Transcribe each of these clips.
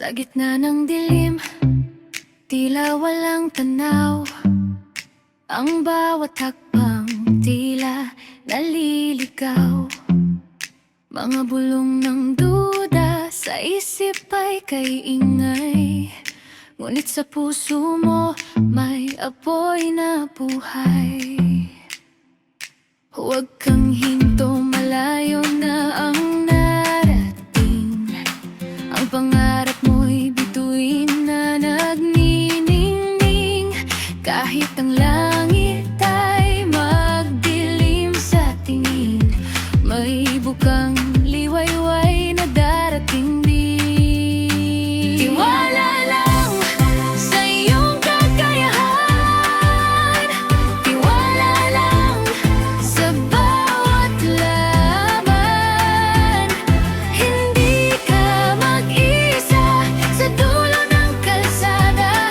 Sa gitna ng dilim, tila walang tanaw. Ang bawat hakbang tila naliligaw. Mga bulong ng duda sa isip ay kay ingay, ngunit sa puso mo may apoy na buhay. Huwag kang hinto, malayo na ang narating. Ang pangarap mo'y bituin na nagniningning. Kahit ang langit ay magdilim sa tingin, may bukang liwayway na darating din. Tiwala lang sa iyong kakayahan, tiwala lang sa bawat laban. Hindi ka mag-isa sa dulo ng kalsada,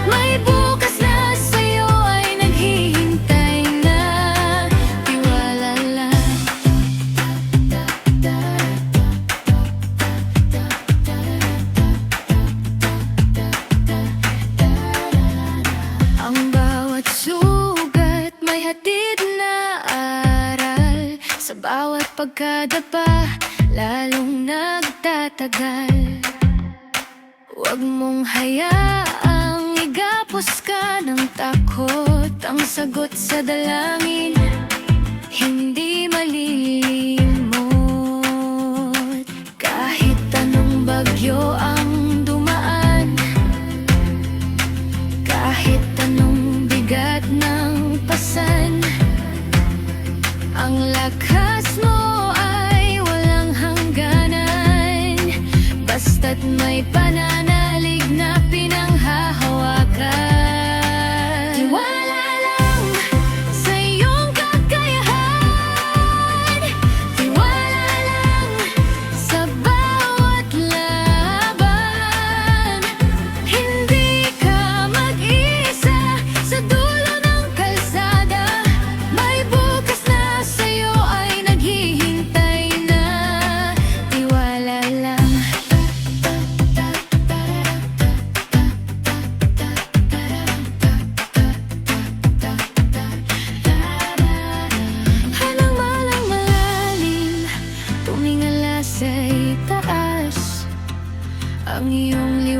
may bukas na sa'yo ay naghihintay na. Tiwala lang. Ang bawat sugat may hatid na aral, sa bawat pagkadapa lalong nagtatagal. Huwag mong hayaang igapos ka ng takot, ang sagot sa dalangin hindi malilimot. Kahit anong bagyo ang dumaan, kahit anong bigat ng pasan, ang lakas mo ay walang hangganan, basta't may pananalig na pinanghahawakan. Tiwala lang sa iyong kakayahan, tiwala lang sa bawat laban. Hindi ka mag-isa sa dulo ng kalsada, may bukas na sa'yo ay naghihintay na. Tiwala lang. Halang malalim, tumingala sa itaas, ang iyong